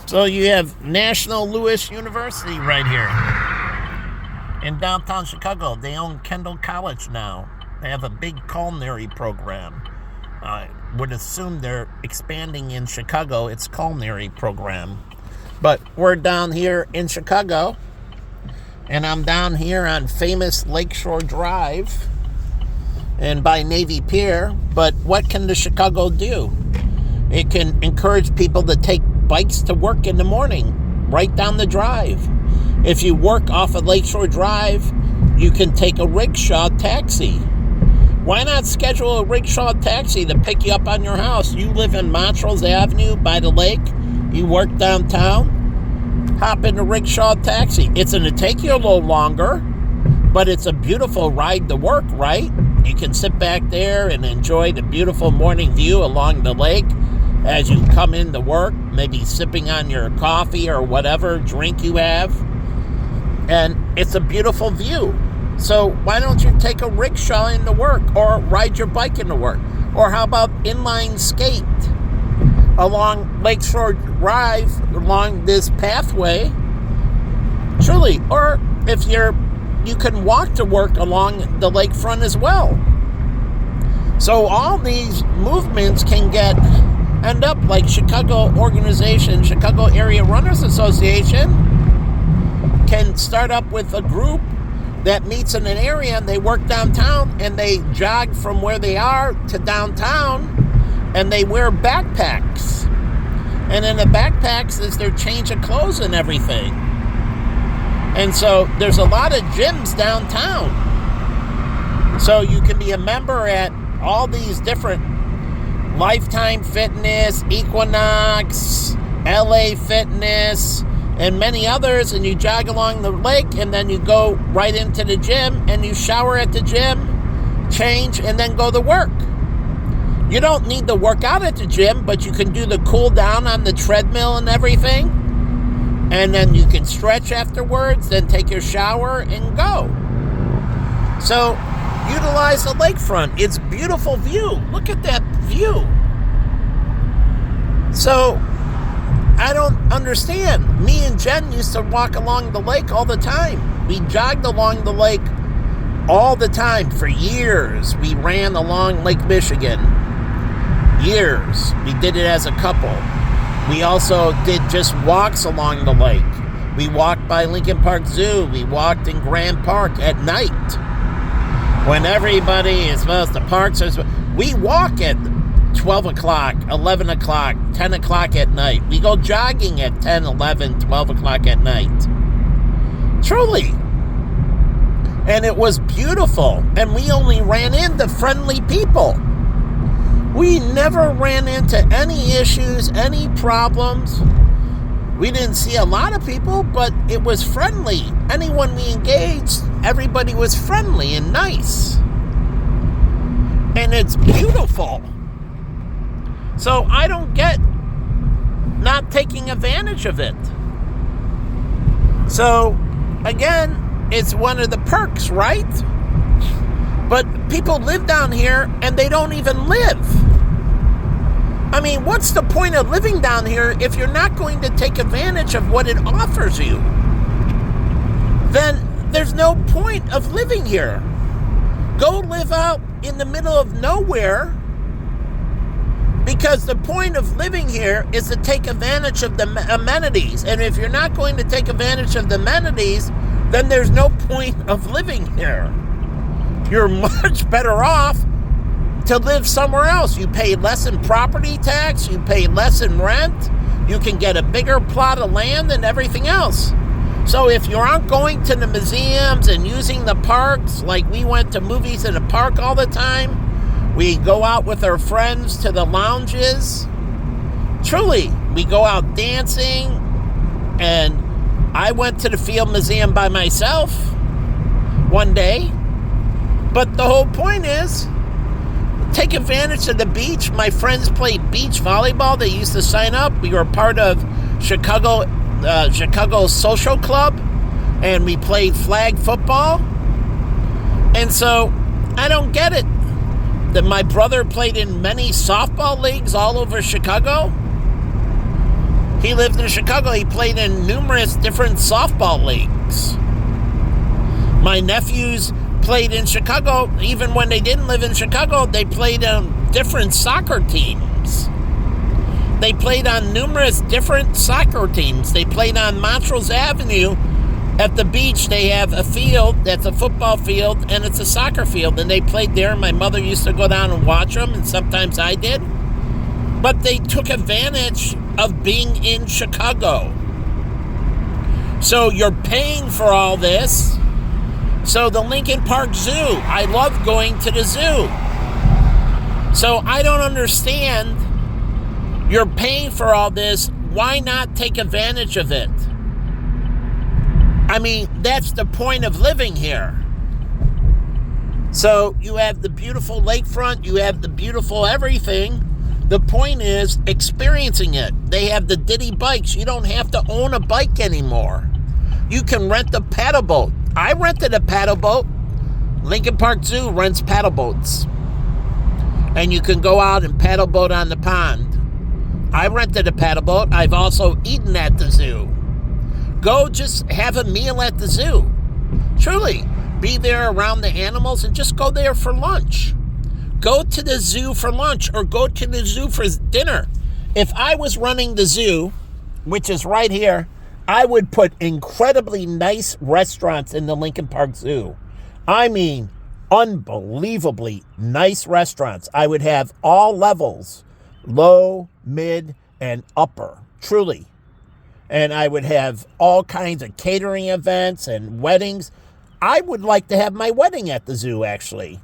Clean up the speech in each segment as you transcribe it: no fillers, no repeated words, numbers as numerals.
So you have National Louis University right here in downtown Chicago. They own Kendall College now. They have a big culinary program. I would assume they're expanding in Chicago, its culinary program. But we're down here in Chicago, and I'm down here on famous Lakeshore Drive and by Navy Pier. But what can the Chicago do? It can encourage people to take bikes to work in the morning, right down the drive. If you work off of Lakeshore Drive, you can take a rickshaw taxi. Why not schedule a rickshaw taxi to pick you up on your house? You live in Montrose Avenue by the lake, you work downtown, hop in a rickshaw taxi. It's going to take you a little longer, but it's a beautiful ride to work, right? You can sit back there and enjoy the beautiful morning view along the lake as you come into work, maybe sipping on your coffee or whatever drink you have. And it's a beautiful view. So why don't you take a rickshaw into work or ride your bike into work? Or how about inline skate along Lakeshore Drive, along this pathway? Truly. Or if you can walk to work along the lakefront as well. So all these movements can end up like Chicago organization, Chicago Area Runners Association can start up with a group that meets in an area and they work downtown and they jog from where they are to downtown and they wear backpacks. And in the backpacks is their change of clothes and everything. And so there's a lot of gyms downtown. So you can be a member at all these different Lifetime Fitness, Equinox, LA Fitness, and many others, and you jog along the lake, and then you go right into the gym, and you shower at the gym, change, and then go to work. You don't need to work out at the gym, but you can do the cool down on the treadmill and everything, and then you can stretch afterwards, then take your shower and go. So utilize the lakefront. It's beautiful view. Look at that view. So I don't understand. Me and Jen used to walk along the lake all the time. We jogged along the lake all the time for years. We ran along Lake Michigan. Years. We did it as a couple. We also did just walks along the lake. We walked by Lincoln Park Zoo. We walked in Grand Park at night. When everybody is supposed to park, we walk at 12 o'clock, 11 o'clock, 10 o'clock at night. We go jogging at 10, 11, 12 o'clock at night. Truly. And it was beautiful. And we only ran into friendly people. We never ran into any issues, any problems. We didn't see a lot of people, but it was friendly. Anyone we engaged, everybody was friendly and nice. And it's beautiful. So I don't get not taking advantage of it. So, again, it's one of the perks, right? But people live down here and they don't even live. I mean, what's the point of living down here if you're not going to take advantage of what it offers you? Then there's no point of living here. Go live out in the middle of nowhere, because the point of living here is to take advantage of the amenities. And if you're not going to take advantage of the amenities, then there's no point of living here. You're much better off to live somewhere else. You pay less in property tax, you pay less in rent, you can get a bigger plot of land and everything else. So if you aren't going to the museums and using the parks, like we went to movies in the park all the time, we go out with our friends to the lounges. Truly, we go out dancing, and I went to the Field Museum by myself one day. But the whole point is, take advantage of the beach. My friends played beach volleyball. They used to sign up. We were part of Chicago Social Club, and we played flag football. And so I don't get it. That my brother played in many softball leagues all over Chicago. He lived in Chicago. He played in numerous different softball leagues. My nephews played in Chicago. Even when they didn't live in Chicago, they played on different soccer teams. They played on numerous different soccer teams. They played on Montrose Avenue. At the beach, they have a field that's a football field, and it's a soccer field, and they played there. My mother used to go down and watch them, and sometimes I did. But they took advantage of being in Chicago. So you're paying for all this. So the Lincoln Park Zoo, I love going to the zoo. So I don't understand. You're paying for all this. Why not take advantage of it? I mean, that's the point of living here. So you have the beautiful lakefront. You have the beautiful everything. The point is experiencing it. They have the Diddy bikes. You don't have to own a bike anymore. You can rent a paddle boat. I rented a paddle boat. Lincoln Park Zoo rents paddle boats. And you can go out and paddle boat on the pond. I rented a paddle boat. I've also eaten at the zoo. Go just have a meal at the zoo. Truly, be there around the animals and just go there for lunch. Go to the zoo for lunch or go to the zoo for dinner. If I was running the zoo, which is right here, I would put incredibly nice restaurants in the Lincoln Park Zoo. I mean, unbelievably nice restaurants. I would have all levels, low, mid, and upper, truly. And I would have all kinds of catering events and weddings. I would like to have my wedding at the zoo, actually.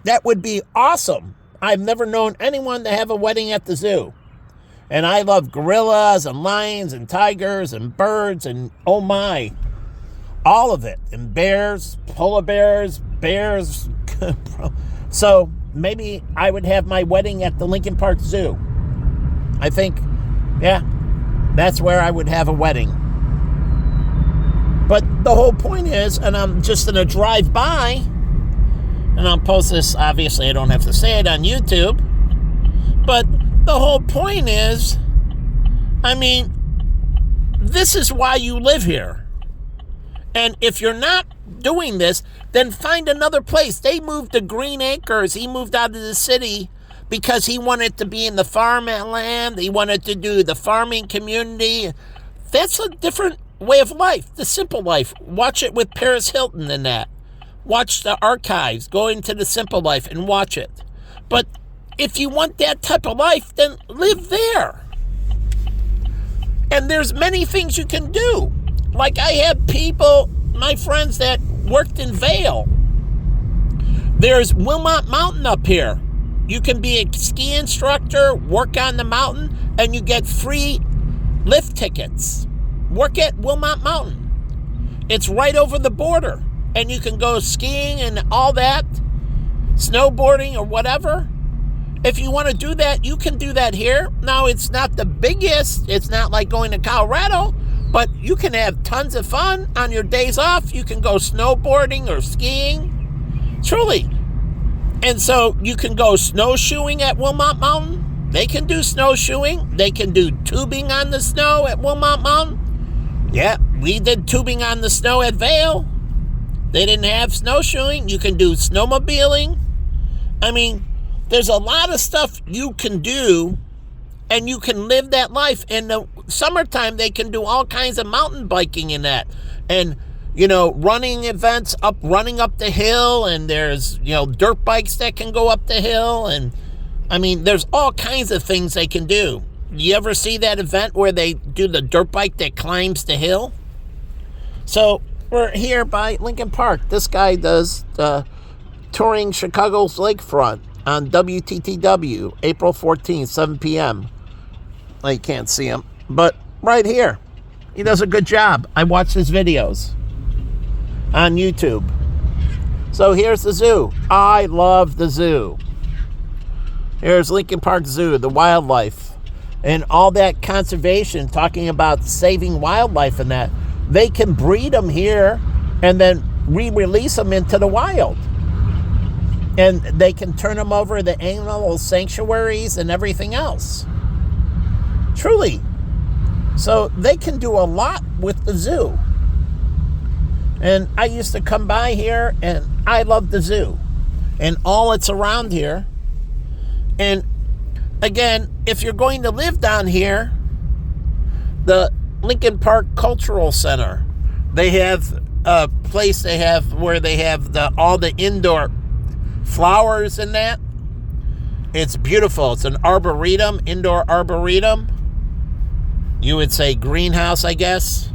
That would be awesome. I've never known anyone to have a wedding at the zoo. And I love gorillas and lions and tigers and birds and oh my, all of it. And bears, polar bears, bears. So maybe I would have my wedding at the Lincoln Park Zoo. I think, yeah, that's where I would have a wedding. But the whole point is, and I'm just going to drive by, and I'll post this, obviously I don't have to say it on YouTube, but the whole point is, I mean, this is why you live here. And if you're not doing this, then find another place. They moved to Green Acres. He moved out of the city because he wanted to be in the farmland. He wanted to do the farming community. That's a different way of life, the simple life. Watch it with Paris Hilton and that. Watch the archives, go into the simple life and watch it. But if you want that type of life, then live there. And there's many things you can do. Like I have people, my friends that worked in Vail. There's Wilmot Mountain up here. You can be a ski instructor, work on the mountain, and you get free lift tickets. Work at Wilmot Mountain. It's right over the border. And you can go skiing and all that, snowboarding or whatever. If you want to do that, you can do that here. Now, it's not the biggest. It's not like going to Colorado, but you can have tons of fun on your days off. You can go snowboarding or skiing. Truly. And so you can go snowshoeing at Wilmot Mountain. They can do snowshoeing. They can do tubing on the snow at Wilmot Mountain. Yeah, we did tubing on the snow at Vail. They didn't have snowshoeing. You can do snowmobiling. I mean, there's a lot of stuff you can do, and you can live that life. In the summertime, they can do all kinds of mountain biking in that. And, you know, running events, running up the hill, and there's, you know, dirt bikes that can go up the hill. And, I mean, there's all kinds of things they can do. You ever see that event where they do the dirt bike that climbs the hill? So we're here by Lincoln Park. This guy does touring Chicago's lakefront on WTTW, April 14th, 7 p.m. Well, you can't see him, but right here. He does a good job. I watch his videos on YouTube. So here's the zoo. I love the zoo. Here's Lincoln Park Zoo, the wildlife, and all that conservation, talking about saving wildlife and that. They can breed them here and then re-release them into the wild. And they can turn them over to animal sanctuaries and everything else. Truly. So they can do a lot with the zoo. And I used to come by here, and I love the zoo and all it's around here. And again, if you're going to live down here, the Lincoln Park Cultural Center, they have a place where they have all the indoor flowers and that. It's beautiful. It's an arboretum, indoor arboretum. You would say greenhouse, I guess.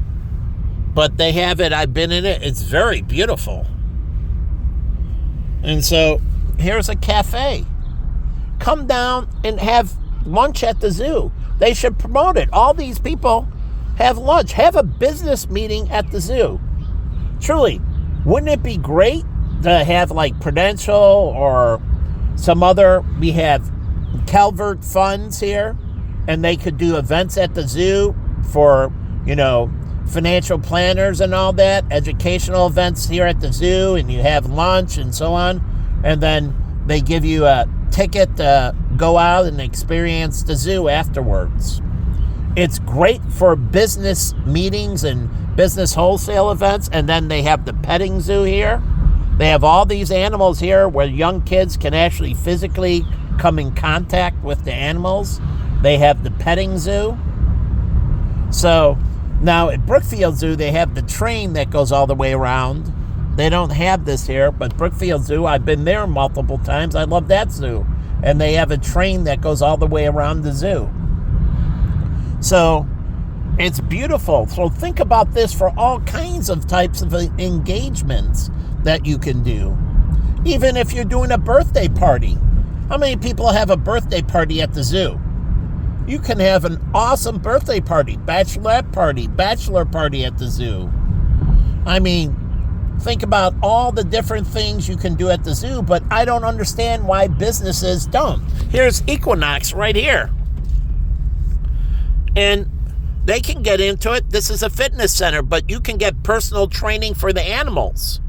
But they have it. I've been in it. It's very beautiful. And so here's a cafe. Come down and have lunch at the zoo. They should promote it. All these people have lunch. Have a business meeting at the zoo. Truly, wouldn't it be great to have like Prudential or some other, we have Calvert Funds here, and they could do events at the zoo for, financial planners and all that, educational events here at the zoo, and you have lunch and so on, and then they give you a ticket to go out and experience the zoo afterwards. It's great for business meetings and business wholesale events, and then they have the petting zoo here. They have all these animals here where young kids can actually physically come in contact with the animals. They have the petting zoo. So now at Brookfield Zoo, they have the train that goes all the way around. They don't have this here, but Brookfield Zoo, I've been there multiple times. I love that zoo. And they have a train that goes all the way around the zoo. So it's beautiful. So think about this for all kinds of types of engagements that you can do. Even if you're doing a birthday party. How many people have a birthday party at the zoo? You can have an awesome birthday party, bachelorette party, bachelor party at the zoo. I mean, think about all the different things you can do at the zoo, but I don't understand why businesses don't. Here's Equinox right here. And they can get into it. This is a fitness center, but you can get personal training for the animals.